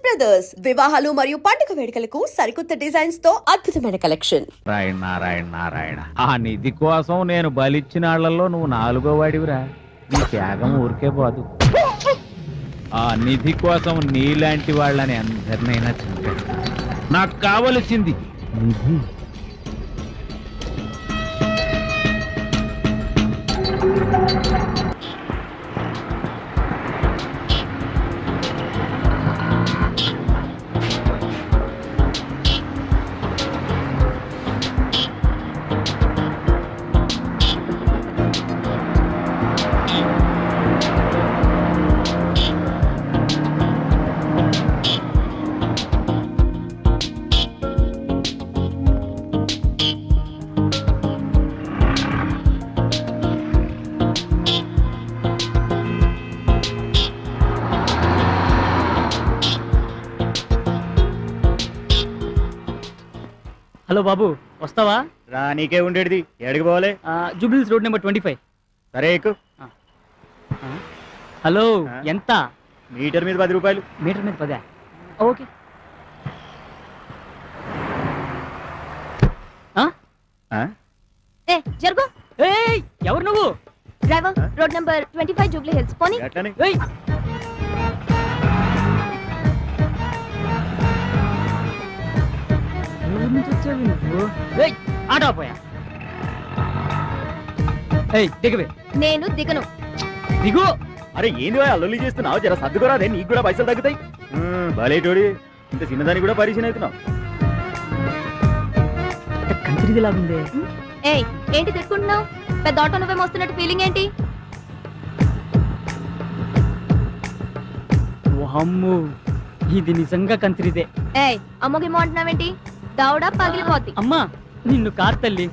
Brothers వివాహాలు మరియు పండుగ వేడుకలకు సరికొత్త డిజైన్స్ తో అద్భుతమైన కలెక్షన్. నారాయణ నారాయణ నారాయణ, ఆ నిధి కోసం నేను బలిచ్చిన వాళ్ళల్లో నువ్వు 4వ వాడివిరా. నీ త్యాగం ఊరికే పోదు. ఆ నిధి కోసం నీలాంటి వాళ్ళని అందరినైనా చంపాడు. నాకు కావలసింది నిధి. హలో బాబు, వస్తావా? రా, నీకే ఉండేది. ఎక్కడికి పోవాలి? Jubilee Hills road number 25. సరే ఎక్కు. హలో, ఎంత? మీటర్ మీద 10 రూపాయలు. మీటర్ మీద 10. ఓకే. జరుగు. ఏయ్, ఎవరు నువ్వు? Driver, road number 25 Jubilee hills పోనీ. ఎట్లని? ఏయ్, ఎవరి నుంచి వచ్చావు నువ్వు? ఏయ్, ఆటో పోయా. ఏయ్, దిగవే. నేను దిగను. దిగు. అరే ఏంది అల్లొల్లి చేస్తున్నావు? జర సర్దుకోరా, అదే నీకు కూడా పైసలు తగ్గుతాయి. బాలేటోడి, ఇంత చిన్నదానికి కూడా పరిచయం అవుతున్నావు. కంత్రిది లాగుందే. ఏయ్, ఏంటి తిట్టుకుంటున్నావు? పెద్ద ఆటో నువ్వే మోస్తున్నట్టు ఫీలింగ్ ఏంటి? వామ్మో, ఇది నిజంగా కంత్రిదే. ఏయ్, అమ్మగిమో అంటున్నావేంటి? దావుడా పగిలిపోద్ది. అమ్మా, నిన్ను కార్ తల్లి.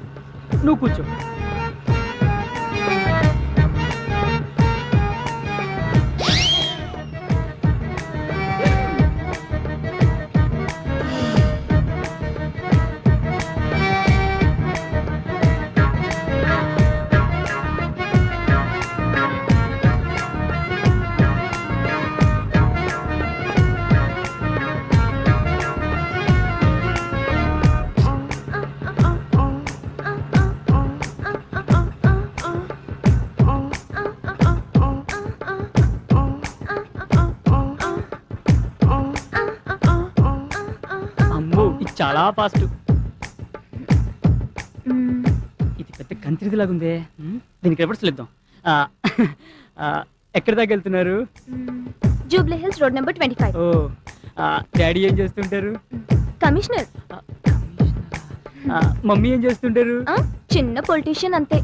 నువ్వు కూర్చో. చాలా ఫాస్ట్. ఇది పెద్ద కంత్రిది లాగుందే. దీనికి రివర్స్ ఇద్దాం. ఎక్కడి దాకా వెళ్తున్నారు? Jubilee hills road number 25. ఓ, డాడీ ఏం చేస్తుంటారు? కమిషనర్. మమ్మీ ఏం చేస్తుంటారు? చిన్న పొలిటీషియన్ అంతే.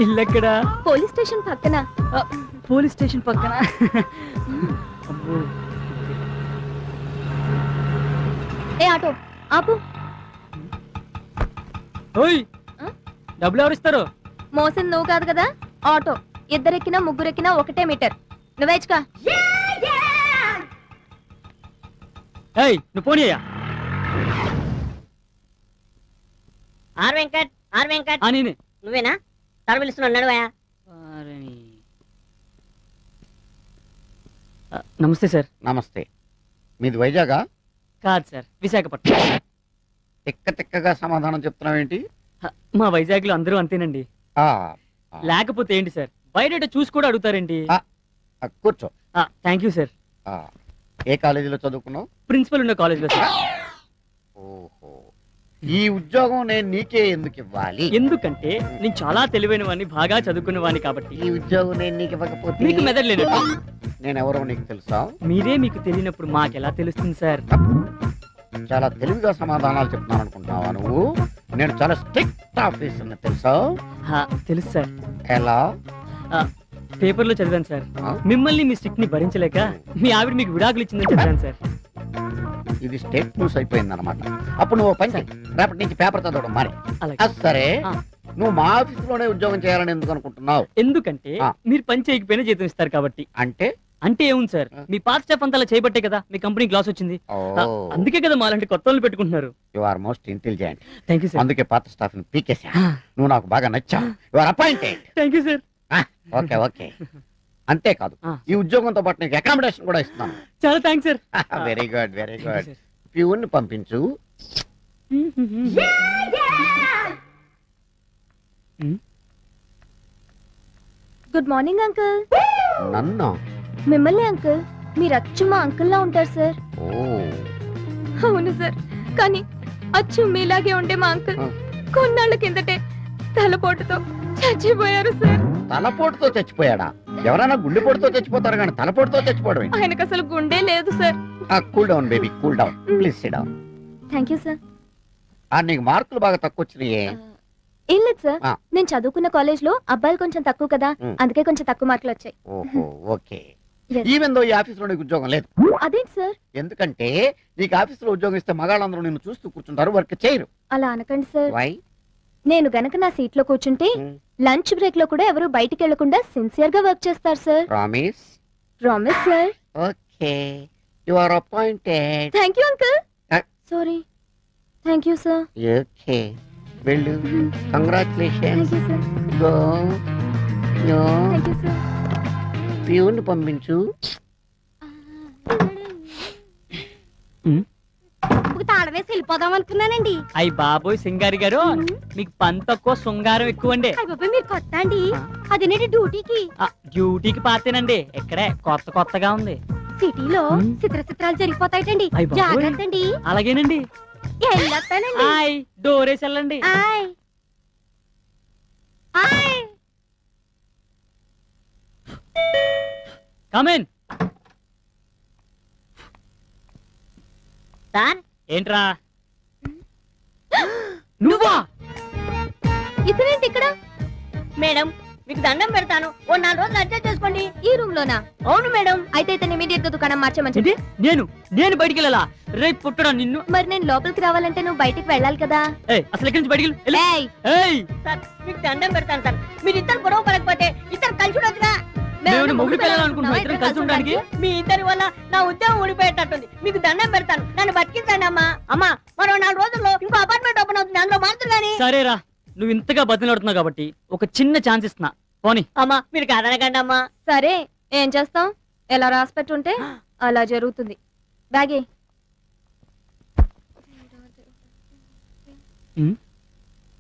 ఇల్లు ఎక్కడ? పోలీస్ స్టేషన్ పక్కన. పోలీస్ స్టేషన్ పక్కన. ఏ ఆటో ఆపు. ఓయ్, డబ్బులు ఎవరు ఇస్తారు? మోసింది నువ్వు కాదు కదా. ఆటో ఇద్దరెక్కినా ముగ్గురెక్కినా ఒకటే మీటర్. నువ్వేచ్చుకా. ఏయ్, నువ్వు పోనీయ్యా. ఆర్ వెంకట్ నేనే. నువ్వేనా? తర పిలుస్తున్నాడు, నడువయా. నమస్తే సార్. నమస్తే. మీది వైజాగా? కాదు సార్, విశాఖపట్నం. తిక్కగా సమాధానం చెప్తున్నావేంటి? మా వైజాగ్లో అందరూ అంతేనండి. లేకపోతే ఏంటి సార్, బయట చూసి కూడా అడుగుతారేంటి? కూర్చో. Thank you sir. ఏ కాలేజీలో చదువుకున్నావు? ప్రిన్సిపల్ ఉన్న కాలేజీలో సార్. ఓహో, ఈ ఉద్యోగం నేను నీకే ఎందుకు ఇవ్వాలి? ఎందుకంటే నేను చాలా తెలివైన వాడిని, బాగా చదువుకున్న వాడిని కాబట్టి. ఈ ఉద్యోగం నేను నీకు ఇవ్వకపోతే మీకు మెదడు నేను ఎవరో నీకు తెలుసా? మీరే మీకు తెలియనప్పుడు మాకెలా తెలుస్తుంది సార్? చాలా తెలివిగా సమాధానాలు చెప్తున్నాను అనుకుంటున్నావా నువ్వు? నేను చాలా స్ట్రిక్ట్ ఆఫీసర్ని తెలుసా? తెలుసు సార్. ఎలా? పేపర్లో చదివాను సార్. మిమ్మల్ని మీ స్టిక్ ని భరించలేక మీ ఆవిడ మీకు విడాకులు ఇచ్చిందని చదివాను సార్. ఇది స్టేట్ న్యూస్ అయిపోయింది అనమాట. అప్పుడు నువ్వు పని రేపటి నుంచి పేపర్ చదవడం మరి. సరే, నువ్వు మా ఆఫీసులోనే ఉద్యోగం చేయాలని ఎందుకు అనుకుంటున్నావు? ఎందుకంటే మీరు పని చేయకపోయినా జీతం ఇస్తారు కాబట్టి. అంటే అంటే ఏముంది సార్, మీ పాత స్టాఫ్ అంతా అలా చేయబట్టే కదా మీ కంపెనీ గ్లాస్ వచ్చింది. అందుకే కదా మాలాంటి కొత్త వాళ్ళు పెట్టుకుంటున్నారు. You are most intelligent. Thank you sir. అందుకే పాత స్టాఫ్ ని పీకేసా. నువ్వు నాకు బాగా నచ్చావు. You are appointed. Thank you sir. Okay okay. అంతేకాదు ఆ. ఈ ఉద్యోగంతో పాటు నీకు అకామిడేషన్ కూడా ఇస్తున్నాను. చాలా thanks sir. Very good very good. Peon పంపించు. Good morning uncle. నన్ను మిమ్మల్ని అంకుల్. మీరు అచ్చు మా అంకుల్ లా ఉంటారు సార్. ఓ అవును సార్, కానీ అచ్చు మీలాగే ఉండే మా అంకుల్ ఆ. కొన్నాళ్ళ కిందటే తలపోటుతో చచ్చిపోయారు సార్. తలపోటుతో చచ్చిపోయాడా? ఎవరైనా గుండెపోటుతో చచ్చిపోతారు కానీ తలపోటుతో చచ్చిపోవడం ఏంటి? ఆయనకు అసలు గుండె లేదు sir. Cool down baby, cool down. Please SIT down. Thank you sir. నీకు మార్కులు బాగా తక్కువ వచ్చినాయే. ఏం లేదు సార్, ఆ. నేను చదువుకున్న కాలేజ్ లో అబ్బాయిలు కొంచెం తక్కువ కదా, మ్. అందుకే కొంచెం తక్కువ మార్కులు వచ్చాయి. ఓహో ఓకే. Yes. ఈవెన్ దో ఈ ఆఫీసులో నీకు ఉద్యోగం లేదు. అదేంటి సార్? ఎందుకంటే నీకు ఆఫీసులో ఉద్యోగం ఇస్తే మగాళ్ళందరూ నిన్ను చూస్తూ కూర్చుంటారు, వర్క్ చేయరు. అలా అనకండి సార్. వై? నేను గనక నా సీట్ లో కూర్చుంటే లంచ్ బ్రేక్ లో కూడా ఎవరు బయటికి వెళ్లకుండా సిన్సియర్ గా వర్క్ చేస్తారు sir. Promise? Promise sir. Okay, you are appointed. Thank you uncle. Ah. Sorry. Thank you sir. Okay, వెళ్ళు. Congratulations. Thank you sir. Go. No, thank you sir. Peon పంపించు. తాళ వేసి వెళ్ళిపోదాం అనుకున్నానండి. అయ్యి బాబోయ్ సింగారి గారు, మీకు పని తక్కువ శృంగారం ఎక్కువ అండి. అయ్య బాబోయ్, మీరు కొత్త అండి. అదేనండి డ్యూటీకి. డ్యూటీకి పాతేనండి, ఇక్కడే కొత్త కొత్తగా ఉంది. సిటీలో మ్. చిత్రాలు జరిగిపోతాయిటండి. అయ్ బాబోయ్. జాగ్రత్త అండి. అలాగేనండి. వెళ్ళొస్తానండి. ఆయ్ డోరేసి వెళ్ళండి. ఆయ్ ఆయ్. కమెన్. సార్, ఏంట్రా నువ్వా? ఇతనేంటి ఇక్కడ? మేడం మీకు దండం పెడతాను, ఓ 4 రోజులు అడ్జస్ట్ చేసుకోండి. ఈ రూమ్ లోనా? అవును మేడం. అయితే ఇతను ఇమీడియట్ గా దుకాణం మార్చమని ఏంటి? చెప్పు. నేను బయటికి వెళ్ళాలా? రేపు పుట్టడా నిన్ను. మరి నేను లోపలికి రావాలంటే నువ్వు బయటికి వెళ్ళాలి కదా. ఏయ్, అసలు ఎక్కడి నుంచి బయటికి వెళ్ళు. ఏయ్, ఏయ్, సార్ మీకు దండం పెడతాను సార్, మీరు ఇద్దరు గొడవ పడకపోతే ఇద్దరు కలిసి ఉండొచ్చుగా. నేను మొగుడు పిల్లలనుకుంటున్నా ఇద్దరం కలిసి ఉండడానికి. మీ ఇద్దరి వల్ల నా ఉద్యోగం ఊడిపోయేటట్టుంది. మీకు దండం పెడతాను, నన్ను బతికించండి అమ్మా. అమ్మా, మరో 4 రోజుల్లో ఇంకో అపార్ట్మెంట్ ఓపెన్ అవుతుంది, అందులో మారుతుంది కానీ. సరేరా, నువ్వు ఇంతగా బతిలాడుతున్నావు కాబట్టి ఒక చిన్న ఛాన్స్ ఇస్తున్నా, పోనీ. అమ్మా మీరు కాదనకండి అమ్మా. సరే ఏం చేస్తాం? ఎలా రాసి పెట్టుంటే అలా జరుగుతుంది. బ్యాగే.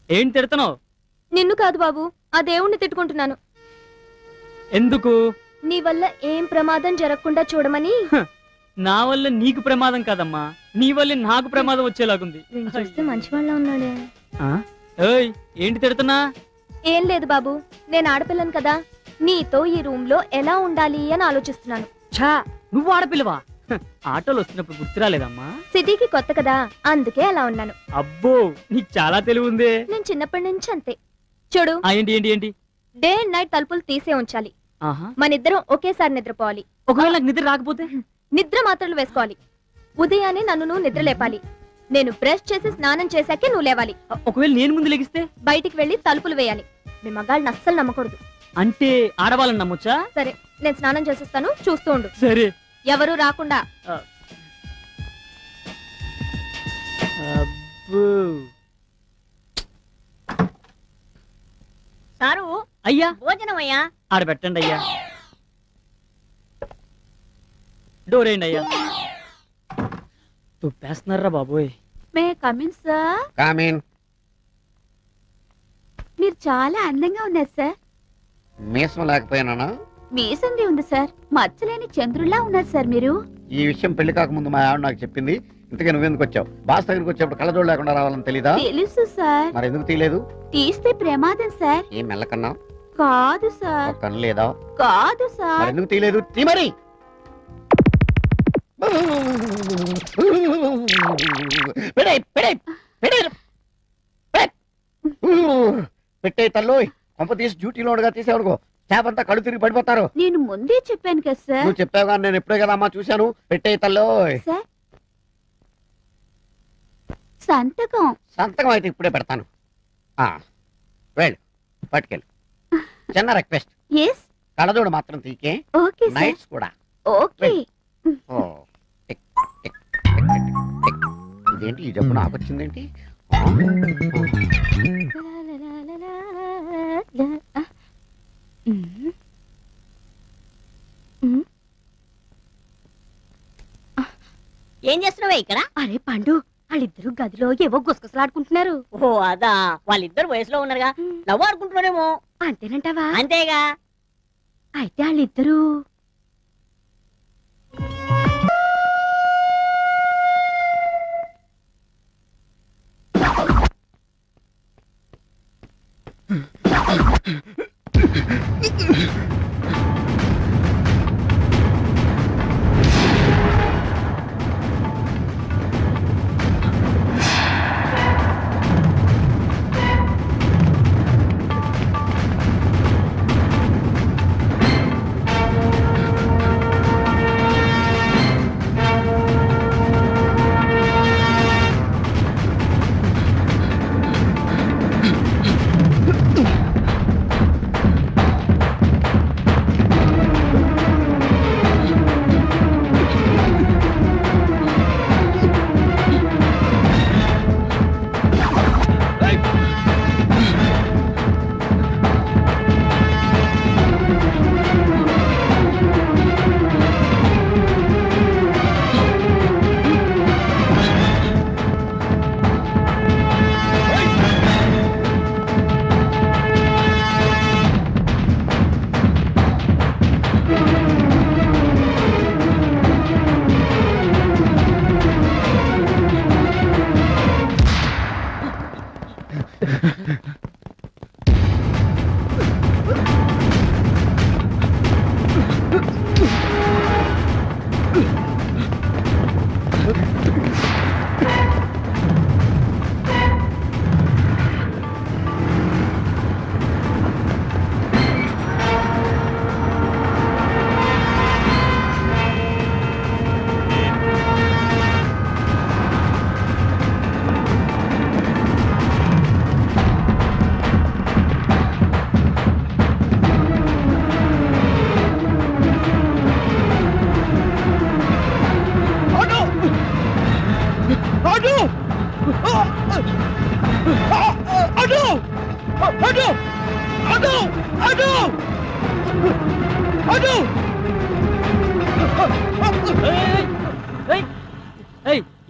ఏం తిడుతున్నావు? నిన్ను కాదు బాబు, ఆ దేవుణ్ణి తిట్టుకుంటున్నాను. ఎందుకు? నీ వల్ల ఏం ప్రమాదం జరగకుండా చూడమని. నా వల్ల నీకు ప్రమాదం కాదమ్మా, నీ వల్ల నాకు ప్రమాదం వచ్చేలాగుంది. వీణ్ణి చూస్తే మంచి వాళ్ళ ఉన్నాడే. ఆ? ఏయ్, ఏంటి తిడుతున్నా? ఏం లేదు బాబు, నేను ఆడపిల్లను కదా, నీతో ఈ రూమ్ లో ఎలా ఉండాలి అని ఆలోచిస్తున్నాను. ఛా, నువ్వు ఆడపిల్లవా? హ, ఆటోలు వస్తున్నప్పుడు గుర్తు రాలేదమ్మా? సిటీకి కొత్త కదా, అందుకే అలా ఉన్నాను. అబ్బో, నీకు చాలా తెలివి ఉందే. నేను చిన్నప్పటి నుంచి అంతే. చూడు, ఏంటి ఏంటి ఏంటి? డే అండ్ నైట్ తలుపులు తీసే ఉంచాలి. ఆహా. మనిద్దరం ఒకేసారి నిద్రపోవాలి. ఒకవేళ నాకు నిద్ర రాకపోతే? నిద్ర మాత్రలు వేసుకోవాలి. ఉదయాన్నే నన్ను నువ్వు నిద్ర లేపాలి. నేను బ్రష్ చేసి స్నానం చేశాకే నువ్వు లేవాలి. ఒకవేళ నేను ముందు లెగిస్తే? బయటికి వెళ్లి తలుపులు వేయాలి. మీ మగాళ్ళని అస్సలు నమ్మకూడదు. అంటే ఆడవాళ్ళని నమ్మొచ్చా? సరే, నేను స్నానం చేసేస్తాను, చూస్తూ ఉండు. సరే. ఎవరు రాకుండా. అబ్బో. సారు, అయ్యా, భోజనం అయ్యా. ఆడ పెట్టండి అయ్యా. డోర్ వేయండి అయ్యా. తుప్పేస్తున్నారా బాబోయ్. May come in sir. కామీన్. మీరు చాలా అందంగా ఉన్నారు సార్. మీసం లేకపోయినా మీసంది ఉంది సార్, మచ్చలేని చంద్రుల్లా ఉన్నారు సార్ మీరు. ఈ విషయం పెళ్లి కాకముందు మా ఆవిడ నాకు చెప్పింది. ఇంతకీ నువ్వెందుకు వచ్చావు? బాస్ దగ్గరికి వచ్చేప్పుడు కళ్ళజోడు లేకుండా రావాలని తెలీదా? తెలుసు సార్. మరి ఎందుకు తీయలేదు? తీస్తే ప్రమాదం సార్. ఏం మెల్లకన్నా? కాదు సార్. ఒక కన్ను లేదా? కాదు మరి సార్. ఎందుకు తీయలేదు? తీ మరి. పెడేయ్, పెడేయ్, పెడేయ్, పెడేయ్. పెట్టే తల్లోయ్, కొంప తీసి డ్యూటీలో ఉండగా తీసేవనుకో, స్టాఫ్ అంతా కళ్ళు తిరిగి పడిపోతారు. నేను ముందే చెప్పాను కదా సార్. నువ్వు చెప్పావు కానీ నేను ఎప్పుడే కదా అమ్మా చూశాను. పెట్టే తల్లోయ్. సార్, సంతకం. సంతకం అయితే ఇప్పుడే పెడతాను. వెళ్ళు, పట్టుకెళ్ళు. చిన్న రిక్వెస్ట్, ఎస్. కళ్ళజోడు మాత్రం తీకే. Okay sir. నైట్స్ కూడా. Okay. Oh, tick, tick, tick, tick, tick. ఇదేంటి ఈ జబ్బు నాకు వచ్చిందేంటి? ఏం చేస్తున్నావే ఇక్కడ? అరే పండు వాళ్ళిద్దరు గదిలో ఏవో గుసగుసలాడుకుంటున్నారు. ఓ అదా, వాళ్ళిద్దరు వయసులో ఉన్నారుగా, నవ్వు ఆడుకుంటున్నారేమో. అంతేనంటావా? అంతేగా. అయితే వాళ్ళిద్దరూ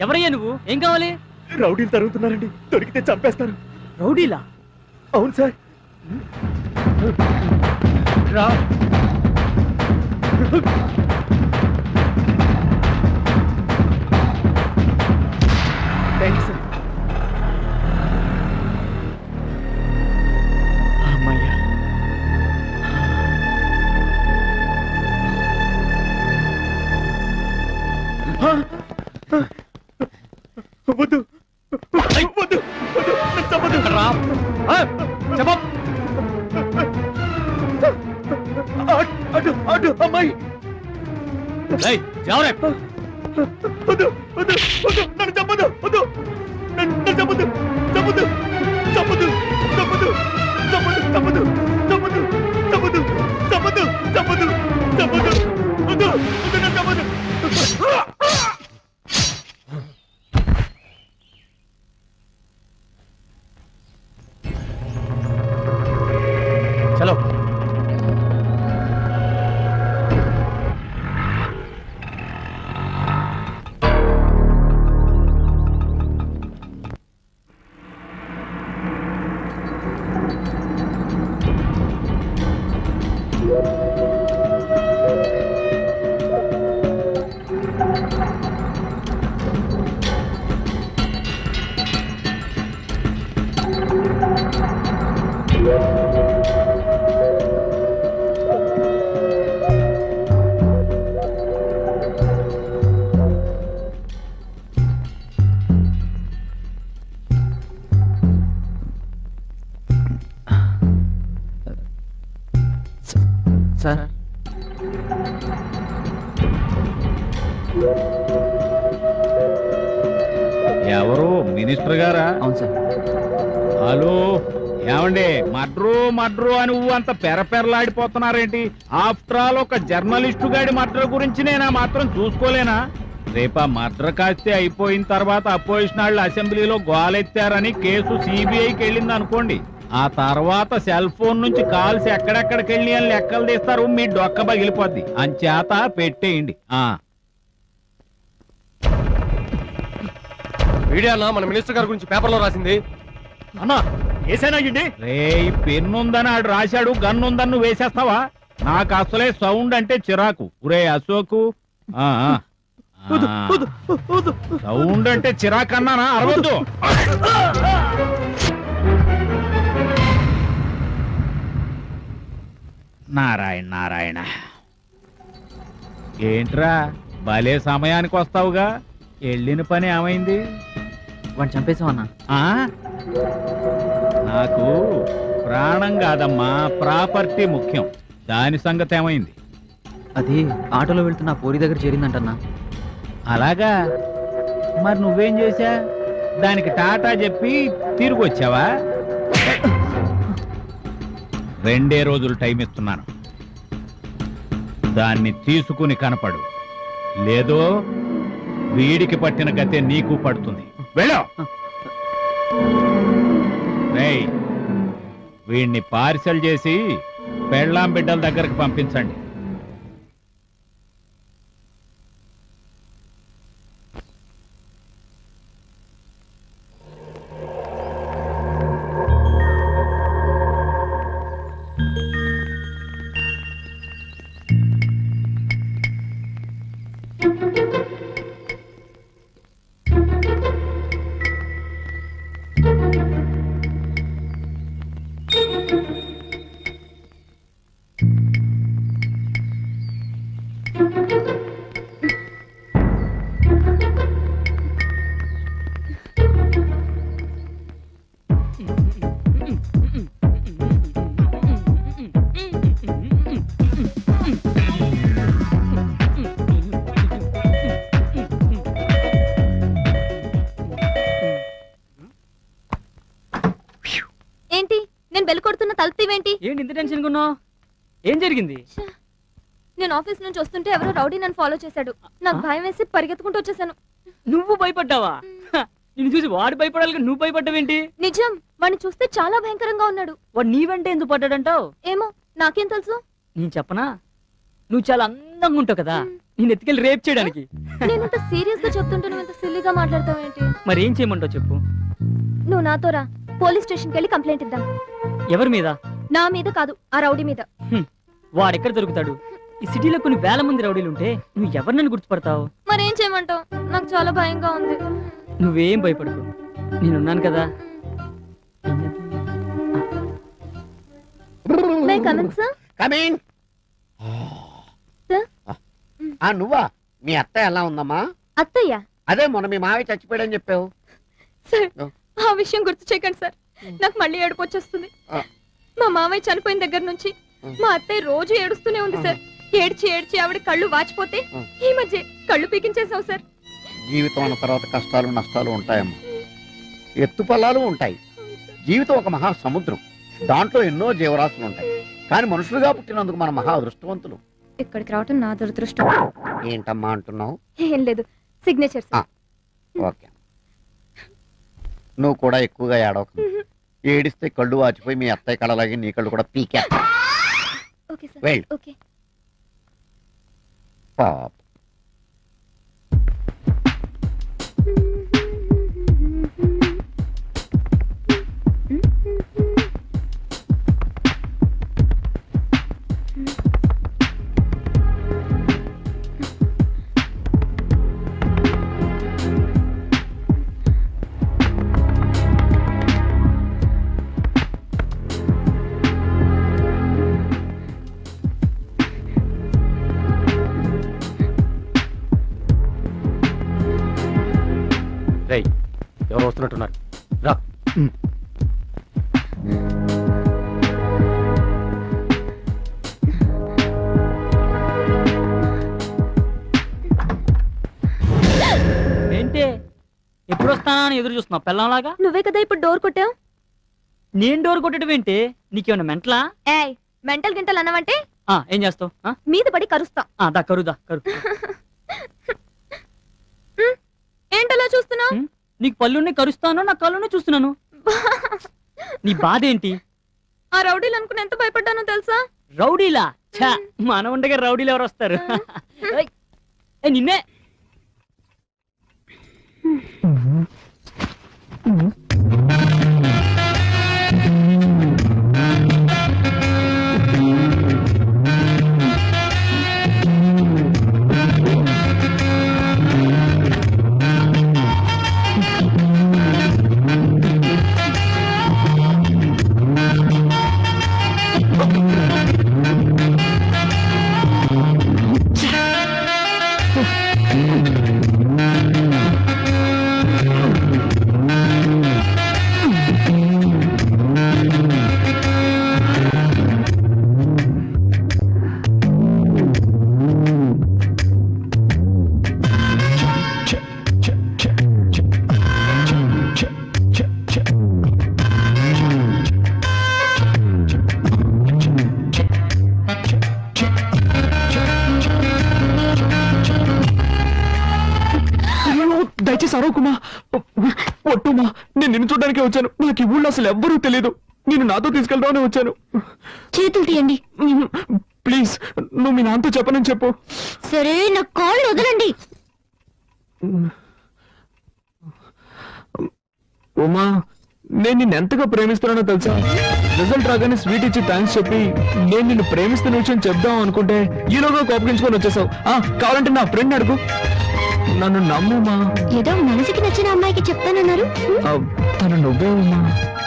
ఎవరయ్యా నువ్వు? ఏం కావాలి? రౌడీలు తరుగుతున్నారండి, దొరికితే చంపేస్తారు. రౌడీలా? అవును సార్. రా. Thank you sir. అమ్మయ్యా. వద్దు వద్దు వద్దు, నన్ను చంపొద్దు. అటు అటు అమ్మాయి. వద్దు వద్దు వద్దు, నన్ను చంపొద్దు. వద్దు, నన్ను చంపొద్దు. చంపొద్దు చంపొద్దు చంపొద్దు చంపొద్దు చంపొద్దు చంపొద్దు చంపొద్దు చంపొద్దు చంపొద్దు. వద్దు వద్దు, నన్ను చంపొద్దు. చలో. సార్, ఎవరు? మినిస్టర్ గారా? అవును సార్. హలో, ఏమండి? మడ్రు అని అంత పెరపెరలాడిపోతున్నారేంటి? ఆఫ్టర్ ఆల్ ఒక జర్నలిస్టు గాడి మర్డర్ గురించి నేనా మాత్రం చూసుకోలేనా? రేపా మర్డర్ కాస్తే అయిపోయిన తర్వాత అపోజిషన్ వాళ్ళు అసెంబ్లీలో గోలెత్తారని కేసు సిబిఐకి వెళ్ళింది అనుకోండి, ఆ తర్వాత సెల్ ఫోన్ నుంచి కాల్స్ ఎక్కడెక్కడికి వెళ్ళి అని లెక్కలు తీస్తారు, మీ డొక్క పగిలిపోద్ది. అంచేత పెట్టేయండి. మీడియా అన్న మన మినిస్టర్ గారి గురించి పేపర్లో రాసింది. అన్నా ఏసైనా అయ్యండి. రే పెన్నుందని ఆడు రాశాడు, గన్నుందని నువ్వు వేసేస్తావా? నాకు అసలే సౌండ్ అంటే చిరాకు. ఒరే అశోకు, సౌండ్ అంటే చిరాకు అన్నానా? అరవద్దు. నారాయణ నారాయణ, ఏంట్రా భలే సమయానికి వస్తావుగా? వెళ్ళిన పని ఏమైంది? వాడిని చంపేసామన్నా. ఆ? నాకు ప్రాణం కాదమ్మా, ప్రాపర్టీ ముఖ్యం. దాని సంగతి ఏమైంది? అది ఆటోలో వెళ్తున్న పోరి దగ్గర చేరిందంటన్నా. అలాగా? మరి నువ్వేం చేశా? దానికి టాటా చెప్పి తిరిగి వచ్చావా? 2 రోజులు టైం ఇస్తున్నాను, దాన్ని తీసుకుని కనపడు. లేదో వీడికి పట్టిన గతే నీకు పడుతుంది. వెళ్ళు. రేయ్, వీడిని పార్సల్ చేసి పెళ్ళాం బిడ్డల దగ్గరకు పంపించండి. ఏంటి నేను బెల్ కొడుతున్న తలుపుతీవేంటి? ఏంటి ఇంత టెన్షన్ ఉన్నావు? ఏం జరిగింది? నేను ఆఫీస్ నుంచి వస్తుంటే ఎవరో రౌడీ నన్ను ఫాలో చేశాడు. నాకు భయం వేసి పరిగెత్తుకుంటూ వచ్చేసాను. నువ్వు భయపడ్డావా? నిన్ను చూసి వాడు భయపడాలి, నువ్వు భయపడ్డావేంటి? నిజం, వాడిని చూస్తే చాలా భయంకరంగా ఉన్నాడు. వాడు నీ వెంట ఎందుకు పడ్డాడంటావు? ఏమో, నాకేం తెలుసు. నేను చెప్పనా? నువ్వు చాలా అందంగా ఉంటావు కదా, నేను ఎత్తుకెళ్ళి రేప్ చేయడానికి. నేను ఇంత సీరియస్ గా చెప్తుంటే నువ్వు ఇంత సిల్లీగా మాట్లాడతావేంటి? మరి ఏం చేయమంటావు చెప్పు. నువ్వు నాతో రా, పోలీస్ స్టేషన్కి వెళ్ళి కంప్లైంట్ ఇద్దాం. ఎవరి మీద? నా మీద కాదు, ఆ రౌడీ మీద. వాడెక్కడ దొరుకుతాడు? ఈ సిటీలో కొన్ని వేల మంది రౌడీలు ఉంటే నువ్వు ఎవరినని గుర్తుపడతావు? మరేం చేయమంటావు? నాకు చాలా భయంగా ఉంది. నువ్వేం భయపడకు, నేనున్నాను కదా. May coming sir? Coming. Sir? నువ్వా? మీ అత్త ఎలా ఉందమ్మా? అత్తయ్య? అదే మొన్న మీ మావి చచ్చిపోయాడని చెప్పావు. సార్, ఆ విషయం గుర్తు చేయకండి సార్, నాకు మళ్ళీ ఏడుపు వచ్చేస్తుంది. మా మామయ్య చనిపోయిన దగ్గర నుంచి మా అత్తయ్య రోజు ఏడుస్తూనే ఉంది సార్. ఏడ్చి ఏడ్చి ఆవిడ కళ్ళు వాచిపోతే ఈ మధ్య కళ్ళు పీకించేసావు సార్. జీవితం అన్న తర్వాత కష్టాలు నష్టాలు ఉంటాయమ్మా, ఎత్తుపల్లాలు ఉంటాయి. జీవితం ఒక మహా సముద్రం, దాంట్లో ఎన్నో జీవరాశులు ఉంటాయి. కానీ మనుషులుగా పుట్టినందుకు మన మహా అదృష్టవంతులు. ఇక్కడికి రావటం నా దురదృష్టం. ఏంటమ్మా అంటున్నావు? ఏం లేదు, సిగ్నేచర్. ఓకే, నువ్వు కూడా ఎక్కువగా ఏడవకు. ఏడిస్తే కళ్ళు వాచిపోయి మీ అత్తయ్య కళ్ళలాగే నీ కళ్ళు కూడా పీకే. Okay sir. వెళ్ళు. ఓకే. పాప. ఎవరు వస్తున్నట్టున్నారు? రా. ఏంటి ఎప్పుడు వస్తానా అని ఎదురు చూస్తున్నావు పెళ్ళంలాగా? నువ్వే కదా ఇప్పుడు డోర్ కొట్టావు. నేను డోర్ కొట్టడం ఏంటి? నీకేమన్నా మెంటలా? ఏయ్, మెంటల్ గింటల్ అన్నావంటే ఏం చేస్తావు? మీద పడి కరుస్తా. దా కరుదా కరు. ఏంటలా చూస్తున్నావు? నీకు పళ్ళుని కరుస్తాను, నా కళ్ళుని చూస్తున్నాను. నీ బాధ ఏంటి? ఆ రౌడీలు అనుకుని ఎంత భయపడ్డానో తెలుసా? రౌడీలా? ఛా, మన ఉండగా రౌడీలు ఎవరు వస్తారు? నిన్నే దయచేసి అరవకుమా, ఒట్టుమా. నేను నిన్ను చూడడానికే వచ్చాను. నాకు ఈ ఊళ్ళో అసలు ఎవ్వరూ తెలియదు. నేను నాతో తీసుకెళ్దామని వచ్చాను. చేతులు తీయండి. ప్లీజ్, నువ్వు మీ నాన్నతో చెప్పనని చెప్పు. సరే, నా కాళ్ళు వదలండి. ఉమా, నేను నిన్ను ఎంతగా ప్రేమిస్తున్నానో తెలుసా? రిజల్ట్ రాగానే స్వీట్ ఇచ్చి థ్యాంక్స్ చెప్పి నేను నిన్ను ప్రేమిస్తున్న విషయం చెప్దాం అనుకుంటే ఈలోగా కోపగించుకొని వచ్చేసావు. కావాలంటే నా ఫ్రెండ్ అడుగు. నన్ను నమ్ముమా. ఏదో మనసుకి నచ్చిన అమ్మాయికి చెప్తానన్నారు. తను నువ్వే ఉమా.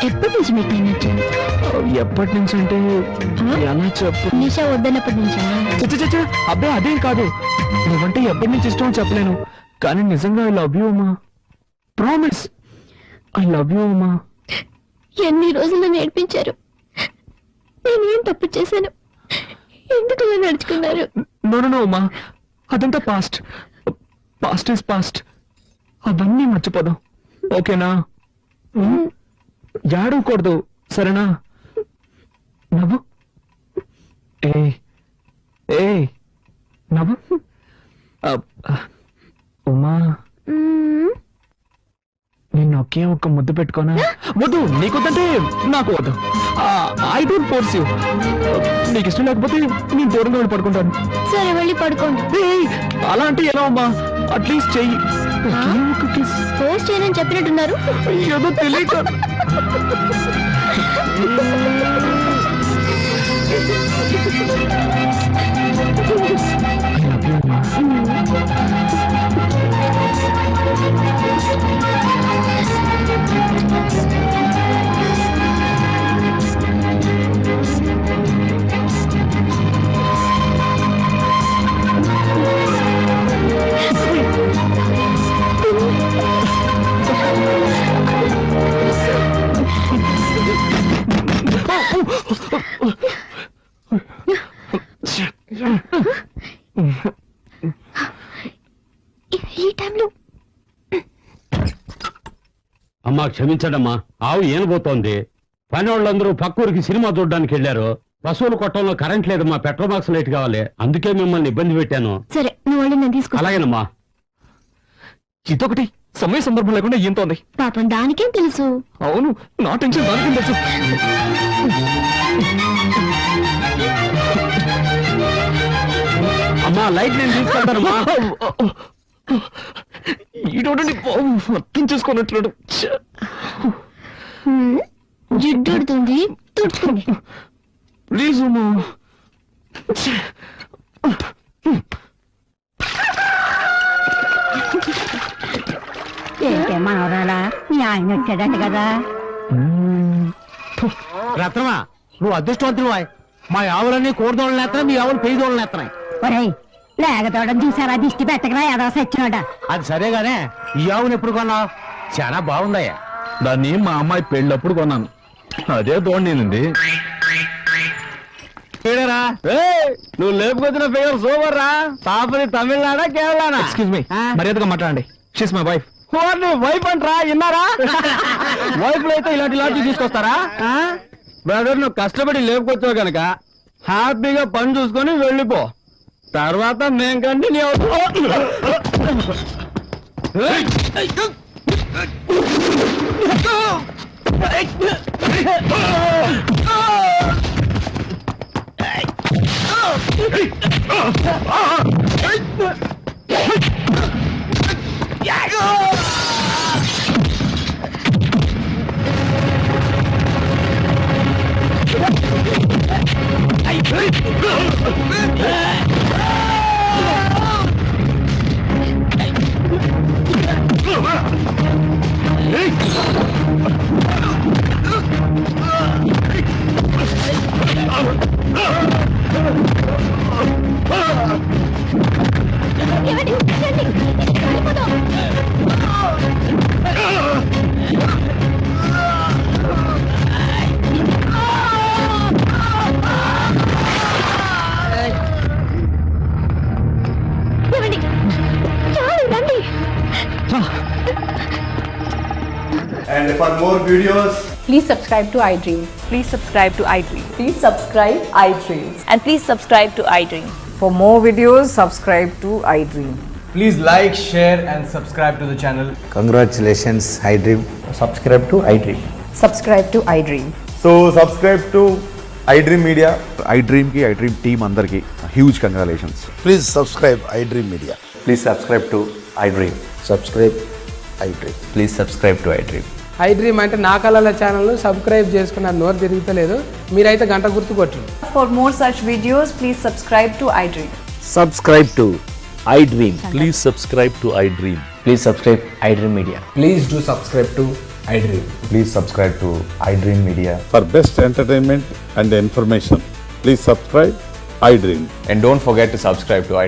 ఎప్పటి నుంచి మీకు నేను నచ్చాను? ఎప్పటి నుంచి అంటే ఎలా చెప్పు? నిషా వద్దన్నప్పటి నుంచా? చచ్చ అబ్బే, అదేం కాదు. నువ్వంటే ఎప్పటి నుంచి ఇష్టం చెప్పలేను, కానీ నిజంగా I love you Uma. Promise, I love you Uma. ఎన్ని రోజులు నేర్పించారు. నేనేం తప్పు చేశాను? ఎందుకు ఇలా నడుచుకున్నారు? నో ఉమా, అదంతా పాస్ట్. Past is past. అవన్నీ మర్చిపోదాం, ఓకేనా? ఏడవకూడదు, సరేనా? నవ్వు. ఏ నవ్వు. ఉమా, నిన్ను ఒకే ఒక్క ముద్దు పెట్టుకోనా? వద్దు, నీకొద్దంటే నాకు వద్దు. I don't force you. నీకు ఇష్టం లేకపోతే నేను దూరంగా వెళ్ళి పడుకుంటాను. సరే, వెళ్ళి పడుకోండి. అలా అంటే ఎలా అమ్మా? అట్లీస్ట్ చెయ్యి. ఫోర్స్ చేయనని చెప్పినట్టున్నారు. ఏదో తెలియక. ఈ టైంలో అమ్మా, క్షమించడమ్మా. ఆవు ఏనబోతోంది. పని వాళ్ళందరూ పక్కూరికి సినిమా చూడడానికి వెళ్ళారు. పశువుల కొట్టంలో కరెంట్ లేదమ్మా. పెట్రోల్ బాక్స్ లైట్ కావాలి. అందుకే మిమ్మల్ని ఇబ్బంది పెట్టాను. సరే, నువ్వు వెళ్ళి నేను తీసుకొస్తా. అలాగేనమ్మా. ఇదొకటి సమయ సందర్భం లేకుండా ఏంతోంది. పాపం దానికేం తెలుసు. అవును, నా టెన్షన్ దానికేం తెలుసు. అమ్మా, లైట్ నేను తీసుకెళ్తానమ్మా. ఈడోడండి అర్థం చేసుకున్నట్లు. జిడ్డుడుతుంది, తుడుచుకోండి. ప్లీజ్ అమ్మా. ఏంటే మనవరాలా, మీ ఆయన వచ్చాడంట కదా? రత్నమా, నువ్వు అదృష్టవంతుడు. మా ఆవులన్నీ కోడిదోళ్ళని ఎత్తనా, మీ ఆవులు పెయ్యదోళ్ళని ఎత్తనాయి. ఒరేయ్, లేగతోడం చూసారా? దిష్టి పెట్టకరా, ఏదో సచ్చినోడా. అది సరేగానే, ఈ ఆవును ఎప్పుడు కొన్నావు? చాలా బాగుందయ్యా. దాన్ని మా అమ్మాయి పెళ్ళప్పుడు కొన్నాను. అదే దోండింది. నువ్వు లేపుకొచ్చిన ఫిగర్ సూపర్ రా. పాపని తమిళనాడా కేరళనా? ఎక్స్క్యూజ్ మీ, మర్యాదగా మాట్లాడండి. She's my wife. వైఫ్ అంటరా, విన్నారా? వైఫ్లు అయితే ఇలాంటి తీసుకొస్తారా? బ్రదర్, నువ్వు కష్టపడి లేపుకొచ్చావు కనుక హ్యాపీగా పని చూసుకొని వెళ్ళిపో. తర్వాత మేం కంటిన్యూ అవుతాం. ఏమండి? రండి. And for more videos, Please subscribe to iDream. Please subscribe to iDream. Please subscribe iDream. And please subscribe to iDream. For more videos, subscribe to iDream. please like, share, and subscribe to the channel. Congratulations iDream. Subscribe to iDream. Subscribe to iDream. So subscribe to iDream Media. iDream కి iDream team అందరికి huge congratulations. Please subscribe iDream Media. Please subscribe to iDream. Subscribe iDream. Please subscribe to iDream. iDream అంటే నా కళల channel subscribe చేసుకున్న నోరు తిరుగుతలేదు. మీరైతే గంట గుర్తు కొట్టండి. For more such videos, please subscribe to iDream. Subscribe to iDream. Please subscribe to iDream. Please subscribe iDream media. Please do subscribe to iDream. Please subscribe to iDream media. For best entertainment and information, please subscribe iDream. And don't forget to subscribe to iDream.